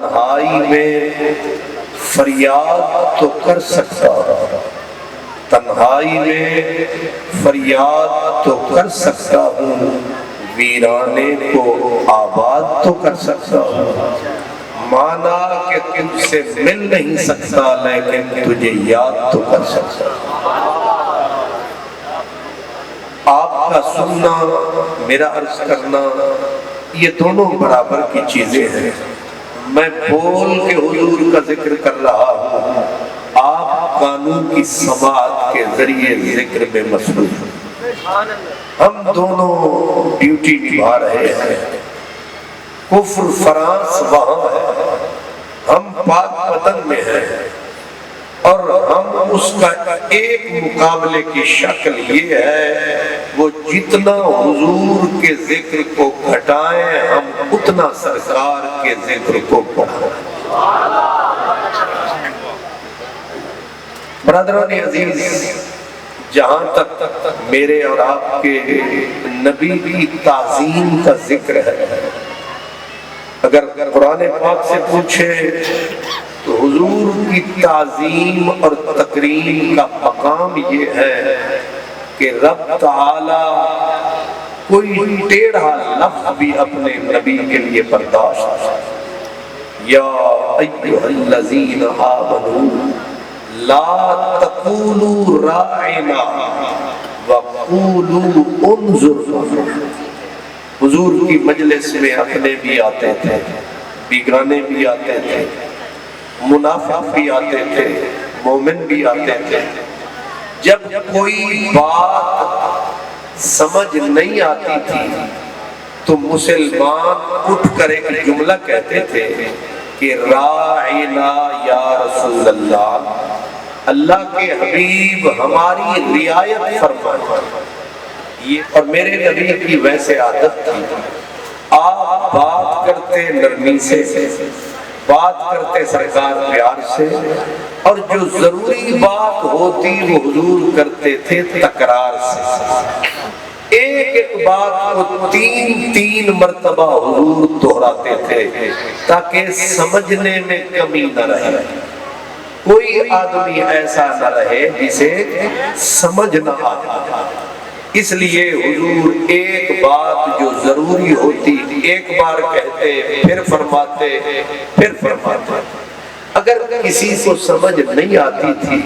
تنہائی میں فریاد تو کر سکتا ہوں، تنہائی میں فریاد تو کر سکتا ہوں، ویرانے کو آباد تو کر سکتا ہوں۔ مانا کہ تجھ سے مل نہیں سکتا لیکن تجھے یاد تو کر سکتا ہوں۔ آپ کا سننا، میرا عرض کرنا، یہ دونوں برابر کی چیزیں ہیں۔ میں بول کے حضور کا ذکر کر رہا ہوں، آپ قانون کی سماعت کے ذریعے ذکر میں مصروف ہیں۔ ہم دونوں ڈیوٹی نبھا رہے ہیں۔ کفر فرانس وہاں ہے، ہم پاک وطن میں ہیں، اور ہم اس کا ایک مقابلے کی شکل یہ ہے، وہ جتنا حضور کے ذکر کو گھٹائیں ہم اتنا سرکار کے ذکر کو بڑھائیں۔ برادران عزیز، جہاں تک میرے اور آپ کے نبی کی تعظیم کا ذکر ہے، اگر قرآن پاک سے پوچھے تو حضور کی تعظیم اور تکریم کا مقام یہ ہے کہ رب تعالی کوئی ٹیڑھا لفظ بھی اپنے نبی کے لیے برداشت۔ یا ایھا الذین آمنوا لا تقولوا راعنا وقولوا انظرنا۔ حضور کی مجلس میں اپنے بھی آتے تھے، بیگانے بھی آتے تھے، منافق بھی آتے تھے، مومن بھی آتے تھے۔ جب کوئی بات سمجھ نہیں آتی تھی تو مسلمان اٹھ کر ایک جملہ کہتے تھے کہ راعنا یا رسول اللہ، اللہ کے حبیب ہماری رعایت فرمائیں۔ اور میرے نبی کی ویسے عادت تھی، آپ بات کرتے نرمی سے، بات کرتے سرکار پیار سے، اور جو ضروری بات ہوتی وہ حضور کرتے تھے تکرار سے۔ ایک ایک بات کو تین مرتبہ حضور دہراتے تھے تاکہ سمجھنے میں کمی نہ رہے۔ کوئی آدمی ایسا نہ رہے جسے سمجھ نہ آئے۔ اس لیے حضور ایک بات جو ضروری ہوتی ایک بار کہتے پھر فرماتے پھر فرماتے۔ اگر کسی کو سمجھ نہیں آتی تھی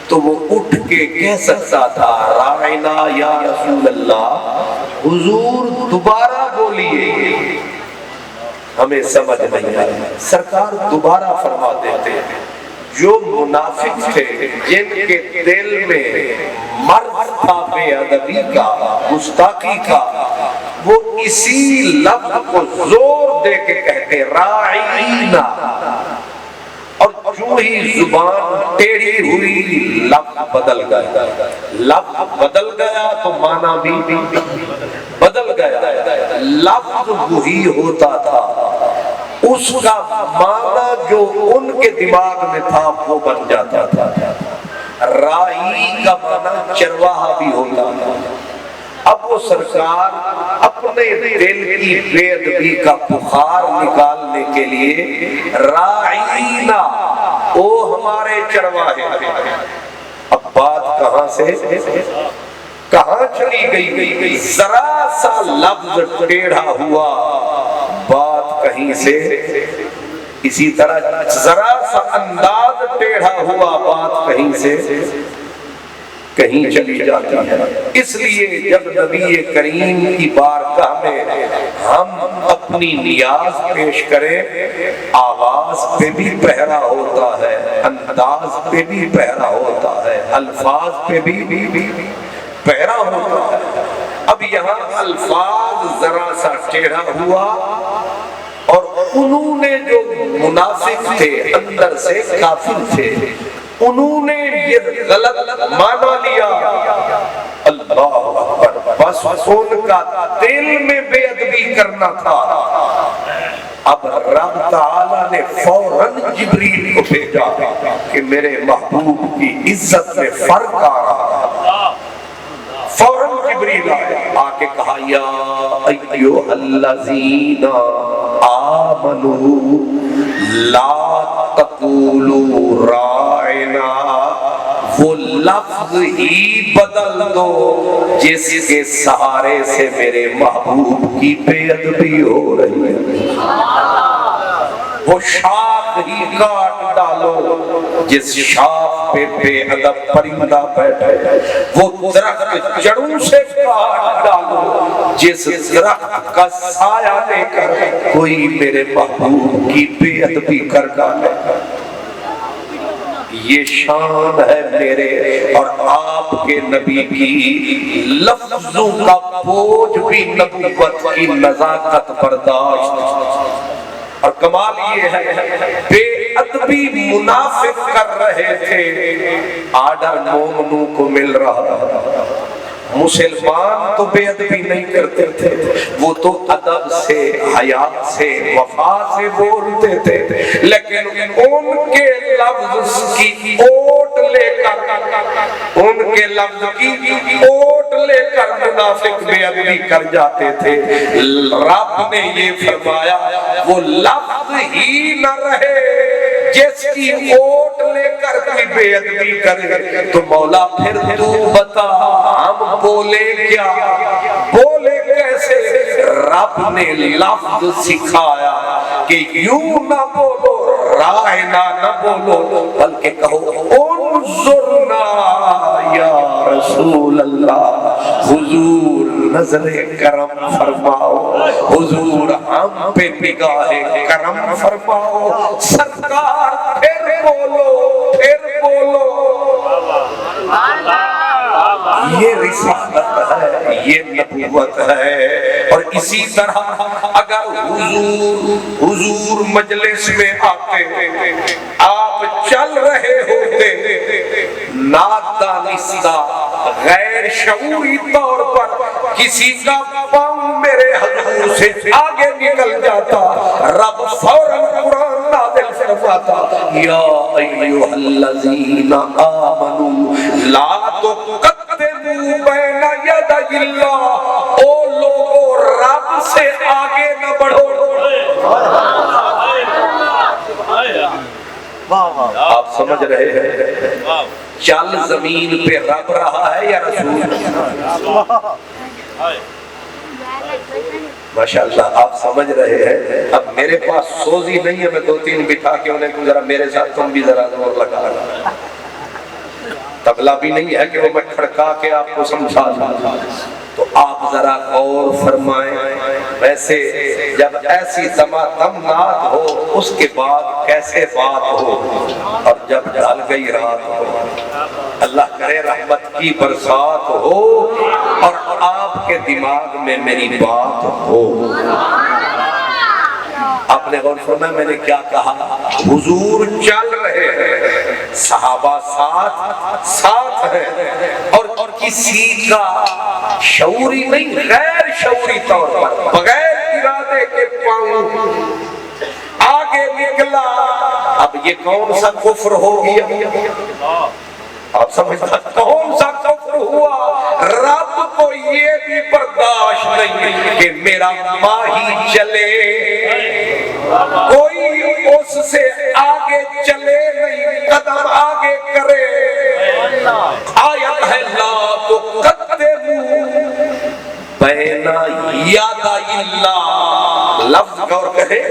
تو وہ اٹھ کے کہہ سکتا تھا راعنا یا رسول اللہ، حضور دوبارہ بولیے، ہمیں سمجھ نہیں آئی۔ سرکار دوبارہ فرما دیتے۔ جو منافق تھے، جن کے دل میں مرض تھا بے ادبی کا، گستاخی کا، وہ اسی لفظ کو زور دے کے کہتے راعینا، اور جو ہی زبان ٹیڑھی ہوئی لفظ بدل گیا۔ لفظ بدل گیا تو معنی بھی بدل گیا۔ لفظ وہی ہوتا تھا، اس کا معنی جو ان کے دماغ میں تھا وہ بن جاتا تھا۔ راعی کا معنی چرواہا بھی ہوتا تھا۔ اب وہ سرکار اپنے دل کی بے ادبی کا بخار نکالنے کے لیے راعینا، او ہمارے چرواہے۔ اب بات کہاں سے کہاں چلی گئی؟ ذرا سا لفظ ٹیڑھا ہوا، بات کہیں سے اسی طرح ذرا سا انداز ٹیڑھا ہوا، بات کہیں سے کہیں چلی جاتی ہے۔ اس لیے جب نبی کریم کی بارگاہ میں ہم اپنی نیاز پیش کریں، آواز پہ بھی پہرا ہوتا ہے، انداز پہ بھی پہرا ہوتا ہے، الفاظ پہ بھی پہرا ہوتا ہے۔ اب یہاں الفاظ ذرا سا ٹیڑھا ہوا، اور انہوں نے جو منافق تھے، اندر سے کافر تھے، انہوں نے یہ غلط مانا لیا۔ اللہ اکبر، بس ان کا دل میں بے ادبی کرنا تھا۔ اب رب تعالیٰ نے فوراً جبریل کو بھیجا کہ میرے محبوب کی عزت میں فرق آ رہا ہے۔ فوراً جبریل آ کے کہا یا ایھا الذین آمنوا لا تقولوا راعنا، وہ لفظ ہی بدل دو جس کے سہارے سے میرے محبوب کی بے ادبی ہو رہی ہے، وہ شاخ ہی کاٹ ڈالو جس شاخ پہ بے ادب پرندہ بیٹھے، وہ درخت جڑوں سے کاٹ ڈالو جس درخت کا سایہ لے کر کوئی میرے محبوب کی بے ادبی کر ڈالے۔ یہ شان ہے میرے اور آپ کے نبی کی، لفظوں کا بوجھ بھی نبوت کی نزاکت برداشت۔ اور کمال یہ ہے بے ادبی منافق کر رہے تھے، آرڈر مومنوں کو مل رہا ہے۔ مسلمان تو بے ادبی نہیں کرتے تھے، وہ تو ادب سے، حیا سے، وفا سے بولتے تھے، لیکن ان کے لفظ کی اوٹ لے کر، ان کے لفظ کی اوٹ لے کر منافق بے ادبی کر جاتے تھے۔ رب نے یہ فرمایا وہ لفظ ہی نہ رہے جس کی اوٹ لے کر کوئی بے ادبی کرے، تو مولا پھر تو بتا ہم بولے کیا، بولے کیسے؟ رب نے لفظ سکھایا کہ یوں نہ بولو، رائنا نہ بولو، بلکہ کہو انظرنا یا رسول اللہ، حضور نظر کرم فرماؤ، حضور ہم پہ نگاہ کرم فرماؤ، سرکار پھر بولو، پھر بولو۔ یہ رسالت ہے، یہ نبوت ہے۔ اور اسی طرح اگر حضور مجلس میں آتے، آپ چل رہے ہوتے، نادانستہ غیر شعوری طور پر کسی کا پاؤں میرے حضور سے آگے نکل جاتا، رب فوراً قرآن نازل فرماتا، یا ایھا الذین آمنوا لا تقدموا بین یدی اللہ، او لوگو رب سے آگے نہ بڑھو۔ آپ سمجھ رہے ہیں چل زمین پہ رب رہا ہے یا رسول؟ ماشاءاللہ آپ سمجھ رہے ہیں۔ اب میرے پاس سوزی نہیں ہے، میں دو تین بٹھا کے انہیں کو ذرا میرے ساتھ تم بھی ذرا زور لگا رہا، تبلا بھی نہیں ہے کہ وہ میں کھڑکا کے آپ کو سمجھا دوں، تو آپ ذرا غور فرمائیں۔ ویسے جب ایسی دمادم نعت ہو اس کے بعد کیسے بات ہو، اور جب ڈھل گئی رات ہو، اللہ کرے رحمت کی برسات ہو اور آپ کے دماغ میں میری بات ہو۔ آپ نے غور فرمایا میں نے کیا کہا؟ حضور چل رہے ہیں، صحابہ ساتھ ہیں، اور کسی کا شعوری نہیں غیر شعوری طور پر بغیر ارادے کے پاؤں آگے نکلا۔ اب یہ کون سا کفر ہو گیا؟ آپ سمجھتا کون سا کفر ہوا؟ رب کو یہ بھی برداشت نہیں کہ میرا ماہی چلے، کوئی اس سے آگے چلے نہیں، قدم آگے کرے۔ آیت ہے لا تقدموا بین یدی اللہ، لفظ غور کرے،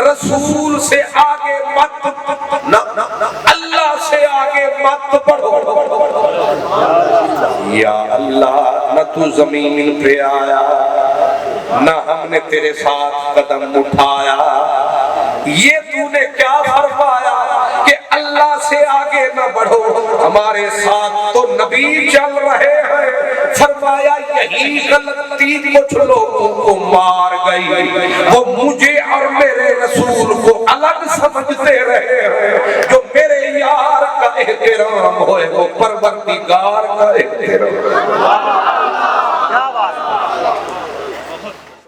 رسول سے آگے مت، اللہ سے آگے مت بڑھو۔ یا اللہ نہ تو زمین پہ آیا، نہ ہم نے تیرے ساتھ قدم اٹھایا، یہ تو نے کیا فرمایا کہ اللہ سے آگے نہ بڑھو، ہمارے ساتھ تو نبی چل رہے ہیں۔ فرمایا یہی غلطی کچھ لوگوں کو مار گئی، وہ مجھے اور میرے رسول کو الگ سمجھتے رہے ہیں۔ جو میرے یار کا احترام ہوئے وہ پروردگار کا احترام۔